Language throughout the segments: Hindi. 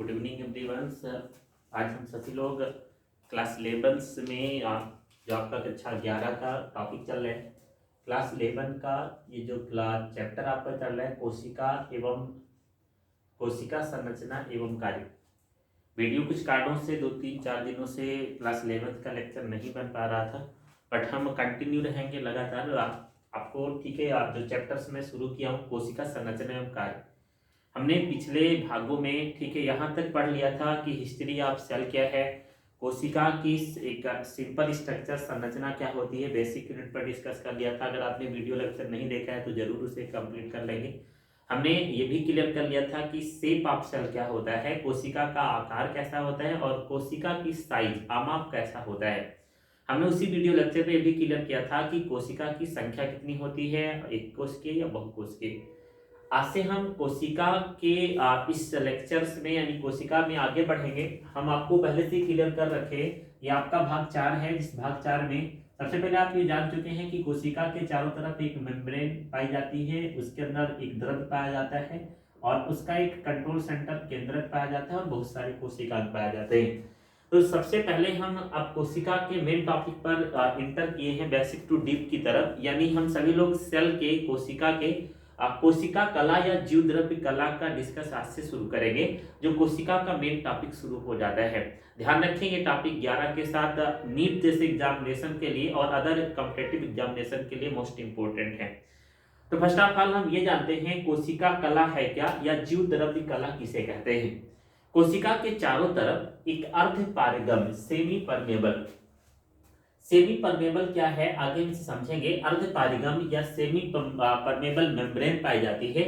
Good evening everyone sir. आज हम सभी लोग क्लास 11 में जो आपका कक्षा 11 का टॉपिक चल रहा है, क्लास 11 का ये जो क्लास चैप्टर आपका चल रहा है कोशिका एवं कोशिका संरचना एवं कार्य। वीडियो कुछ कारणों से 2-3-4 दिनों से क्लास 11 का लेक्चर नहीं बन पा रहा था, बट हम कंटिन्यू रहेंगे लगातार। आपको ठीक है, आप जो चैप्टर्स में शुरू किया हूँ कोशिका संरचना एवं कार्य, हमने पिछले भागों में ठीक है यहाँ तक पढ़ लिया था कि हिस्ट्री ऑफ सेल क्या है, कोशिका की एक सिंपल स्ट्रक्चर संरचना क्या होती है, बेसिक यूनिट पर डिस्कस कर लिया था। अगर आपने वीडियो लेक्चर नहीं देखा है तो जरूर उसे कंप्लीट कर लेंगे। हमने ये भी क्लियर कर लिया था कि शेप ऑफ सेल क्या होता है, कोशिका का आकार कैसा होता है और कोशिका की साइज आमाप कैसा होता है। हमने उसी वीडियो लेक्चर में ये भी क्लियर किया था कि कोशिका की संख्या कितनी होती है, एक कोश के या बहुकोश के। आज से हम कोशिका के इस लेक्चर्स में यानी कोशिका में आगे बढ़ेंगे। हम आपको पहले से क्लियर कर रखे, ये आपका भाग 4 है। जिस भाग 4 में सबसे पहले आप ये जान चुके हैं कि कोशिका के चारों तरफ एक मेम्ब्रेन पाई जाती है, उसके अंदर एक द्रव्य पाया जाता है और उसका एक कंट्रोल सेंटर केंद्रक पाया जाता है और बहुत सारे कोशिका पाए जाते हैं। तो सबसे पहले हम अब कोशिका के मेन टॉपिक पर इंटर किए हैं, बेसिक टू डीप की तरफ। यानी हम सभी लोग सेल के कोशिका के कोशिका कला या जीव द्रव्य कला का डिस्कस आज से शुरू करेंगे, जो कोशिका का मेन टॉपिक शुरू हो जाता है। ध्यान रखें ये टॉपिक 11 के साथ नीट जैसे एग्जामिनेशन के लिए और अदर कॉम्पिटिटिव एग्जामिनेशन के लिए मोस्ट इंपोर्टेंट है। तो फर्स्ट ऑफ ऑल हम ये जानते हैं कोशिका कला है क्या या जीव द्रव्य कला किसे कहते हैं। कोशिका के चारों तरफ एक अर्ध पारगम्य सेमी परमेबल क्या है आगे हम समझेंगे। अर्ध पारगम्य या सेमी परमेबल मेम्ब्रेन पाई जाती है।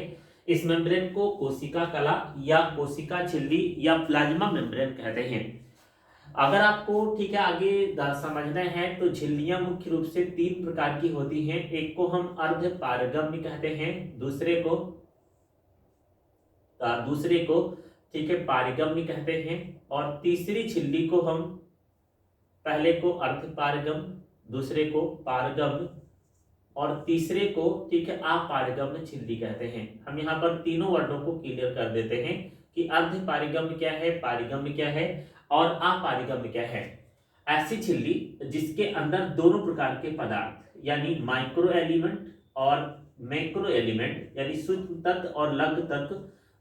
इस मेम्ब्रेन को कोशिका कला या कोशिका झिल्ली या प्लाज्मा मेम्ब्रेन कहते हैं। अगर आपको ठीक है आगे समझना है तो झिल्लियां मुख्य रूप से 3 प्रकार की होती हैं। एक को हम अर्ध पारगम्य कहते हैं, दूसरे को ठीक है पारगम्य कहते हैं और तीसरी झिल्ली को हम पहले को अर्ध पारगम्य, दूसरे को पारगम्य और तीसरे को ठीक है अपारगम्य झिल्ली कहते हैं। हम यहाँ पर तीनों वर्डों को क्लियर कर देते हैं कि अर्ध पारगम्य क्या है, पारगम्य क्या है और अपारगम्य क्या है। ऐसी झिल्ली जिसके अंदर दोनों प्रकार के पदार्थ यानी माइक्रो एलिमेंट और मैक्रो एलिमेंट यानी सूक्ष्म तत्व और लघु तत्व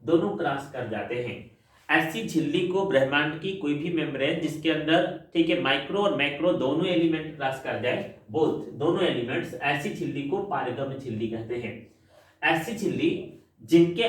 दोनों क्रॉस कर जाते हैं। ऐसी झिल्ली को ब्रह्मांड की कोई भी मेम्ब्रेन जिसके अंदर ठीक है माइक्रो और मैक्रो दोनों एलिमेंट क्रॉस कर जाए, बोथ दोनों एलिमेंट्स, ऐसी झिल्ली को पारगम्य झिल्ली कहते हैं। ऐसी झिल्ली जिसके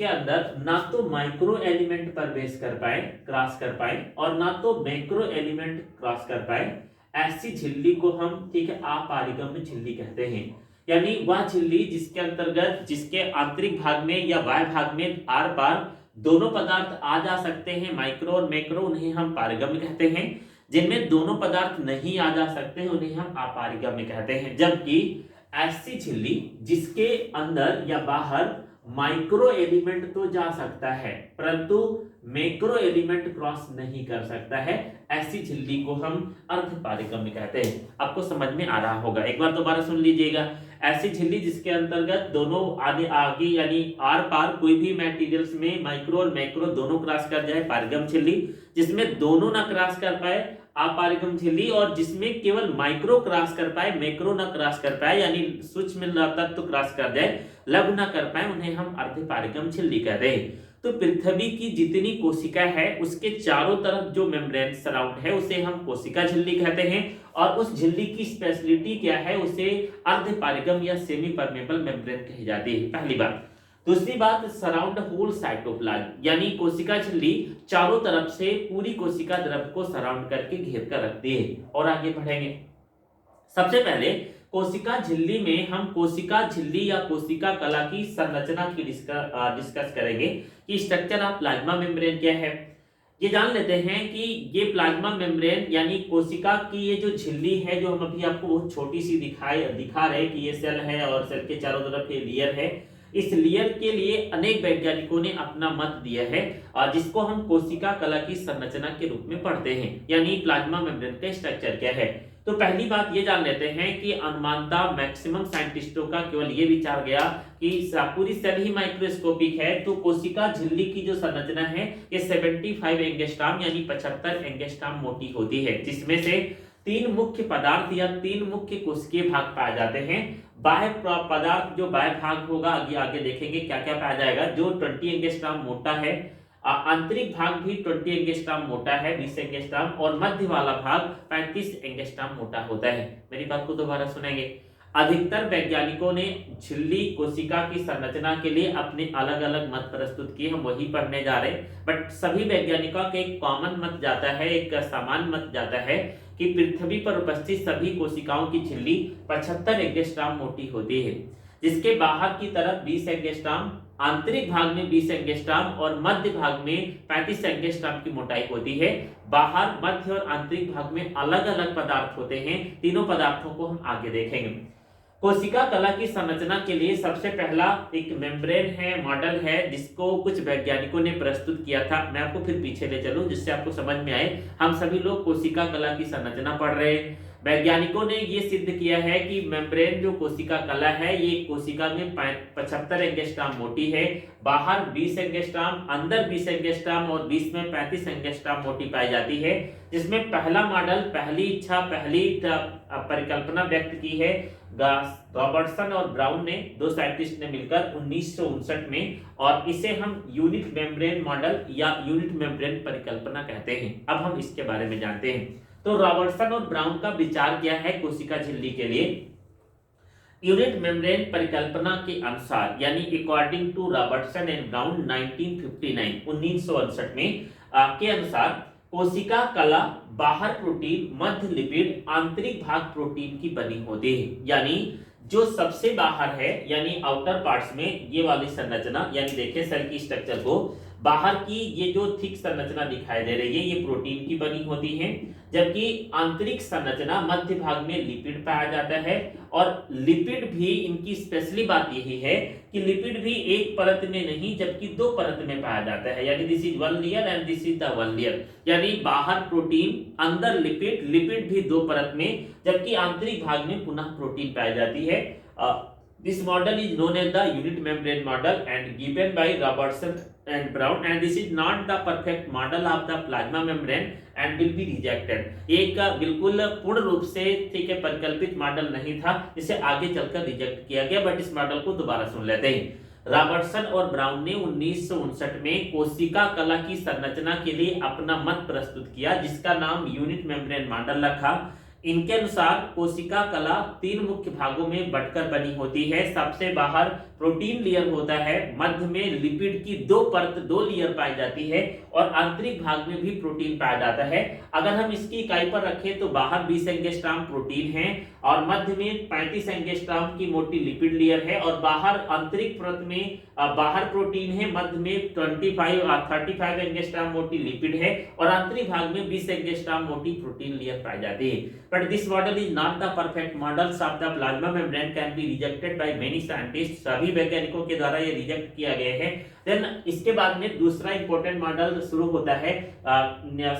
अंदर ना तो माइक्रो एलिमेंट प्रवेश कर पाए, क्रॉस कर पाए और ना तो मैक्रो एलिमेंट क्रॉस कर पाए, ऐसी झिल्ली को हम ठीक है अपारगम्य झिल्ली कहते हैं। यानी वह झिल्ली जिसके अंतर्गत जिसके आंतरिक भाग में या बाह्य भाग में आर पार दोनों पदार्थ आ जा सकते हैं, माइक्रो और मैक्रो, उन्हें हम पारगम्य कहते हैं। जिनमें दोनों पदार्थ नहीं आ जा सकते हैं उन्हें हम अपारगम्य कहते हैं। जबकि ऐसी झिल्ली जिसके अंदर या बाहर माइक्रो एलिमेंट तो जा सकता है परंतु मैक्रो एलिमेंट क्रॉस नहीं कर सकता है, ऐसी झिल्ली को हम अर्ध पारगम्य कहते हैं। आपको समझ में आ रहा होगा, एक बार दोबारा सुन लीजिएगा। ऐसी झिल्ली जिसके अंतर्गत दोनों आगे यानी आर पार कोई भी मटेरियल्स में माइक्रो और मैक्रो दोनों क्रॉस कर जाए, पारगम्य झिल्ली। जिसमें दोनों ना क्रॉस कर पाए, अपारगम्य झिल्ली। और जिसमें केवल माइक्रो क्रॉस कर पाए, मैक्रो ना क्रॉस कर पाए यानी सूक्ष्म तत्व क्रॉस कर जाए, लघु ना कर पाए, उन्हें हम अर्ध पारगम्य झिल्ली कहते हैं। तो पृथ्वी की जितनी कोशिका है उसके चारों तरफ जो मेम्ब्रेन सराउंड है उसे हम कोशिका झिल्ली कहते हैं और उस झिल्ली की स्पेशलिटी क्या है, उसे अर्ध पारगम्य या सेमी परमेबल मेम्ब्रेन कही जाती है, पहली बात। दूसरी बात, सराउंड होल साइटोप्लाज्म यानी कोशिका झिल्ली चारों तरफ से पूरी कोशिका द्रव्य को सराउंड करके घेर कर रखती है। और आगे बढ़ेंगे, सबसे पहले कोशिका झिल्ली में हम कोशिका झिल्ली या कोशिका कला की संरचना की डिस्कस करेंगे कि स्ट्रक्चर ऑफ प्लाज्मा मेम्ब्रेन क्या है। ये जान लेते हैं कि ये प्लाज्मा मेम्ब्रेन यानी कोशिका की ये जो झिल्ली है, जो हम अभी आपको बहुत छोटी सी दिखा रहे हैं कि ये सेल है और सेल के चारों तरफ ये लेयर है। इस लेयर के लिए अनेक वैज्ञानिकों ने अपना मत दिया है और जिसको हम कोशिका कला की संरचना के रूप में पढ़ते हैं, यानी प्लाज्मा मेम्ब्रेन का स्ट्रक्चर क्या है। तो पहली बात ये जान लेते हैं कि अनुमानतः मैक्सिमम साइंटिस्टों का केवल ये विचार गया कि पूरी सेल ही माइक्रोस्कोपिक है, तो कोशिका झिल्ली की जो संरचना है ये 75 एंगस्ट्रॉम यानी 75 एंगस्ट्रॉम मोटी होती है, जिसमें से तीन मुख्य पदार्थ या तीन मुख्य कोशिकीय भाग पाए जाते हैं। बाह्य पदार्थ जो बाह्य भाग होगा आगे आगे देखेंगे क्या क्या पाया जाएगा, जो 20 एंगस्ट्रॉम मोटा है। आंतरिक भाग भी 20 एंगस्ट्रॉम मोटा है, 20 एंगस्ट्रॉम, और मध्य वाला भाग 35 एंगस्ट्रॉम मोटा होता है। मेरी बात को दोबारा सुनेंगे। अधिकतर वैज्ञानिकों ने झिल्ली कोशिका की संरचना के लिए अपने अलग अलग मत प्रस्तुत किए, हम वही पढ़ने जा रहे हैं। बट सभी वैज्ञानिकों का एक कॉमन मत जाता है, एक समान मत जाता है कि पृथ्वी पर उपस्थित सभी कोशिकाओं की झिल्ली 75 एंगस्ट्रॉम मोटी होती है, जिसके बाहर की तरफ 20 एंगस्ट्रॉम, आंतरिक भाग में 20 एंगस्ट्रॉम और मध्य भाग में 35 एंगस्ट्रॉम की मोटाई होती है। बाहर, मध्य और आंतरिक भाग में अलग अलग पदार्थ होते हैं। तीनों पदार्थों को हम आगे देखेंगे। कोशिका कला की संरचना के लिए सबसे पहला एक मेम्ब्रेन है, मॉडल है, जिसको कुछ वैज्ञानिकों ने प्रस्तुत किया था। मैं आपको फिर पीछे ले चलूं जिससे आपको समझ में आए। हम सभी लोग कोशिका कला की संरचना पढ़ रहे हैं। वैज्ञानिकों ने ये सिद्ध किया है कि मेम्ब्रेन जो कोशिका कला है ये कोशिका में 75 एंगस्ट्रॉम मोटी है, बाहर 20 एंगस्ट्रॉम, अंदर 20 एंगस्ट्रॉम और 20 में 35 एंगस्ट्रॉम मोटी पाई जाती है। जिसमें पहला मॉडल, पहली इच्छा, पहली परिकल्पना व्यक्त की है रॉबर्टसन और ब्राउन ने, दो साइंटिस्ट ने मिलकर 1959 में, और इसे हम यूनिट मेम्ब्रेन मॉडल या यूनिट मेम्ब्रेन परिकल्पना कहते हैं। अब हम इसके बारे में जानते हैं। तो रॉबर्टसन और ब्राउन का विचार क्या है कोशिका झिल्ली के लिए। यूनिट मेम्ब्रेन परिकल्पना के अनुसार, यानी according to Robertson and Brown 1959 में के अनुसार, कोशिका कला बाहर प्रोटीन, मध्य लिपिड, आंतरिक भाग प्रोटीन की बनी होती है। यानी जो सबसे बाहर है, यानी आउटर पार्ट्स में ये वाली संरचना, यानी देखिए सेल की स्ट्रक्चर को, बाहर की ये जो थिक संरचना दिखाई दे रही है ये प्रोटीन की बनी होती है, जबकि आंतरिक संरचना मध्य भाग में लिपिड पाया जाता है। और लिपिड भी, इनकी स्पेशली बात यही है कि लिपिड भी एक परत में नहीं जबकि दो परत में पाया जाता है, यानी this is one layer and this is the one layer, यानी बाहर प्रोटीन, अंदर लिपिड, लिपिड भी दो परत में, जबकि आंतरिक भाग में पुनः प्रोटीन पाई जाती है। This model is known as the unit membrane model and given by Robertson and Brown, and this is not the perfect model of the plasma membrane and will be rejected. एक बिल्कुल पूर्ण रूप से ठीक है परिकल्पित मॉडल नहीं था, जिसे आगे चलकर रिजेक्ट किया गया। बट इस मॉडल को दोबारा सुन लेते हैं। रॉबर्टसन और ब्राउन ने 1959 में कोशिका कला की संरचना के लिए अपना मत प्रस्तुत किया, जिसका नाम यूनिट मेम्ब्रेन मॉडल रखा। इनके अनुसार कोशिका कला तीन मुख्य भागों में बंटकर बनी होती है। सबसे बाहर प्रोटीन लेयर होता है, मध्य में लिपिड की दो परत, दो लेयर पाई जाती है, और आंतरिक भाग में भी प्रोटीन पाया जाता है। अगर हम इसकी इकाई पर रखें तो बाहर 20 एंगस्ट्रॉम प्रोटीन है और मध्य में 35 एंगस्ट्रॉम की मोटी लिपिड लेयर है, और बाहर आंतरिक परत में बाहर प्रोटीन है, मध्य में 35 एंगस्ट्रॉम मोटी लिपिड है, और आंतरिक भाग में 20 एंगस्ट्रॉम मोटी प्रोटीन लेयर पाई जाती है। But this model is not the perfect models of the plasma membrane can be rejected by many scientist. सभी वैज्ञानिकों के द्वारा ये रिजेक्ट किया गया है। देन इसके बाद में दूसरा इंपॉर्टेंट मॉडल शुरू होता है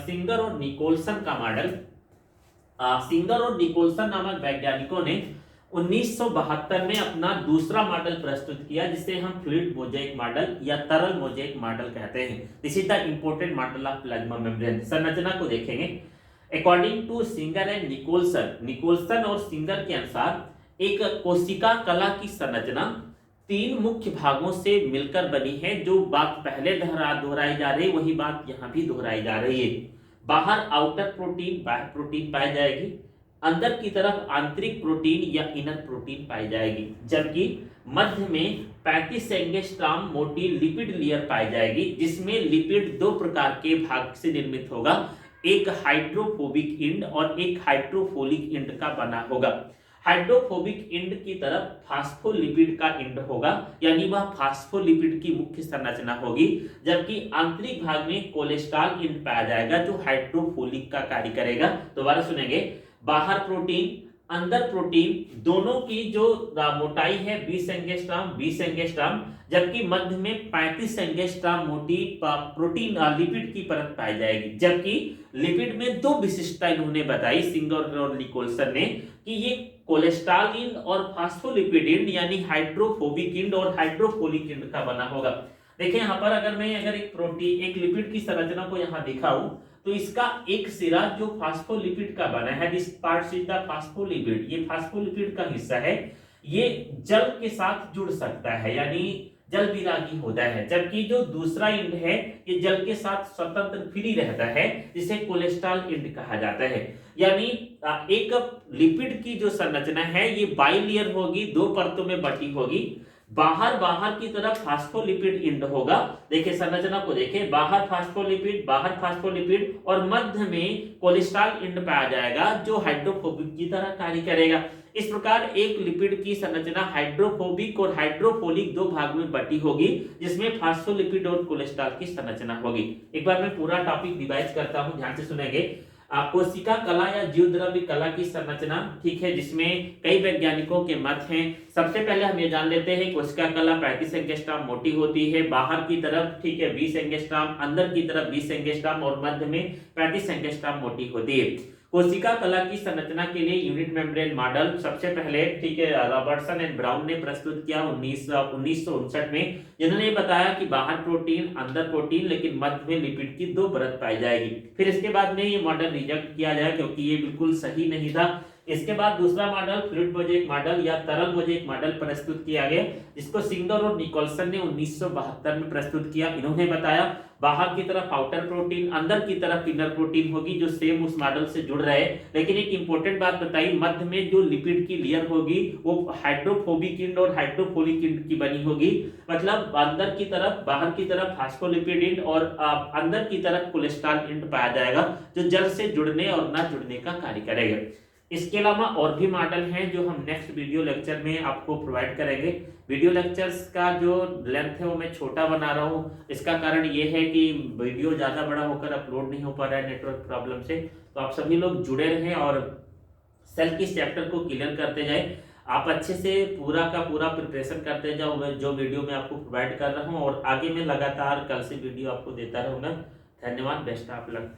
सिंगर और निकोलसन का मॉडल। सिंगर और निकोलसन नामक वैज्ञानिकों ने 1972 में अपना दूसरा मॉडल प्रस्तुत किया, जिसे हम फ्लूइड मोज़ेक मॉडल या तरल मोज़ेक मॉडल कहते हैं। This is the important model of plasma membrane. संरचना को देखेंगे। According to Singer and Nicolson, Nicolson और सिंगर के अनुसार एक कोशिका कला की संरचना तीन मुख्य भागों से मिलकर बनी है। जो बात पहले दोहराई जा रही है वही बात यहाँ भी दोहराई जा रही है। बाहर आउटर प्रोटीन, बाह्य प्रोटीन पाई जाएगी, अंदर की तरफ आंतरिक प्रोटीन या इनर प्रोटीन पाई जाएगी, जबकि मध्य में 35 एंगस्ट्रॉम मोटी लिपिड लेयर पाई जाएगी, जिसमें लिपिड दो प्रकार के भाग से निर्मित होगा, एक हाइड्रोफोबिक एंड और एक हाइड्रोफोलिक एंड का बना होगा। हाइड्रोफोबिक एंड की तरफ फास्फोलिपिड का एंड होगा, यानी वह फास्फोलिपिड की मुख्य संरचना होगी, जबकि आंतरिक भाग में कोलेस्ट्रॉल एंड पाया जाएगा जो हाइड्रोफोलिक का कार्य करेगा। दोबारा सुनेंगे। बाहर प्रोटीन, अंदर प्रोटीन, दोनों की जो मोटाई है 20 एंगस्ट्रॉम, जबकि मध्य में 35 एंगस्ट्रॉम मोटी प्रोटीन लिपिड की परत पाई जाएगी। जबकि लिपिड में दो विशिष्टता इन्होंने बताई सिंगर और निकोलसन ने कि ये कोलेस्ट्रॉल और फास्फोलिपिड यानी हाइड्रोफोबिक और हाइड्रोफोलिक का बना होगा। देखिए यहाँ पर अगर एक प्रोटीन एक लिपिड की संरचना को यहाँ दिखाऊं तो इसका एक सिरा जो फास्फोलिपिड का बना है, this part is the phospholipid, ये फास्फोलिपिड का हिस्सा है, ये जल के साथ जुड़ सकता है यानी जल विरागी होता है। जबकि जो दूसरा इंड है ये जल के साथ स्वतंत्र फ्री रहता है, जिसे कोलेस्ट्रॉल इंड कहा जाता है। यानी एक लिपिड की जो संरचना है ये बाइलेयर होगी, दो परतों में बटी होगी। बाहर की तरफ फास्फोलिपिड इंड होगा। देखिए संरचना को देखें, बाहर फास्फोलिपिड और मध्य में कोलेस्ट्रॉल इंड पाया जाएगा जो हाइड्रोफोबिक की तरह कार्य करेगा। इस प्रकार एक लिपिड की संरचना हाइड्रोफोबिक और हाइड्रोफोलिक दो भाग में बटी होगी, जिसमें फास्फोलिपिड और कोलेस्ट्रॉल की संरचना होगी। एक बार मैं पूरा टॉपिक रिवाइज करता हूं, ध्यान से सुनेंगे। कोशिका कला या जीवद्रव्य कला की संरचना, ठीक है, जिसमें कई वैज्ञानिकों के मत हैं। सबसे पहले हम ये जान लेते हैं कोशिका कला 35 एंगस्ट्रॉम मोटी होती है, बाहर की तरफ, ठीक है, 20 एंगस्ट्रॉम, अंदर की तरफ 20 एंगस्ट्रॉम और मध्य में 35 एंगस्ट्रॉम मोटी होती है। कोशिका कला की संरचना के लिए यूनिट मेम्ब्रेन मॉडल सबसे पहले, ठीक है, रॉबर्टसन एंड ब्राउन ने प्रस्तुत किया 1959 में, जिन्होंने बताया कि बाहर प्रोटीन, अंदर प्रोटीन, लेकिन मध्य में लिपिड की दो परत पाई जाएगी। फिर इसके बाद में ये मॉडल रिजेक्ट किया गया क्योंकि ये बिल्कुल सही नहीं था। इसके बाद दूसरा मॉडल फ्लूइड मोज़ेक मॉडल या तरल मोज़ेक मॉडल प्रस्तुत किया गया, जिसको सिंगर और निकोलसन ने 1972 में प्रस्तुत किया। इन्होंने बताया बाहर की तरफ आउटर प्रोटीन, अंदर की तरफ इनर प्रोटीन होगी जो सेम उस मॉडल से जुड़ रहे, लेकिन एक इंपॉर्टेंट बात बताई, मध्य में जो लिपिड की लेयर होगी वो हाइड्रोफोबिक और हाइड्रोफोलिक की बनी होगी। मतलब अंदर की तरफ, बाहर की तरफ फास्फोलिपिड और अंदर की तरफ कोलेस्ट्रॉल पाया जाएगा जो जल से जुड़ने और न जुड़ने का कार्य करेगा। इसके अलावा और भी मॉडल हैं जो हम नेक्स्ट वीडियो लेक्चर में आपको प्रोवाइड करेंगे। वीडियो लेक्चर्स का जो लेंथ है वो मैं छोटा बना रहा हूँ, इसका कारण ये है कि वीडियो ज़्यादा बड़ा होकर अपलोड नहीं हो पा रहा है नेटवर्क प्रॉब्लम से। तो आप सभी लोग जुड़े रहें और सेल की चैप्टर को क्लियर करते जाए। आप अच्छे से पूरा का पूरा प्रिपरेशन करते जाओ, जो वीडियो मैं आपको प्रोवाइड कर रहा हूँ, और आगे मैं लगातार कल से वीडियो आपको देता रहूँगा। धन्यवाद, बेस्ट ऑफ लक।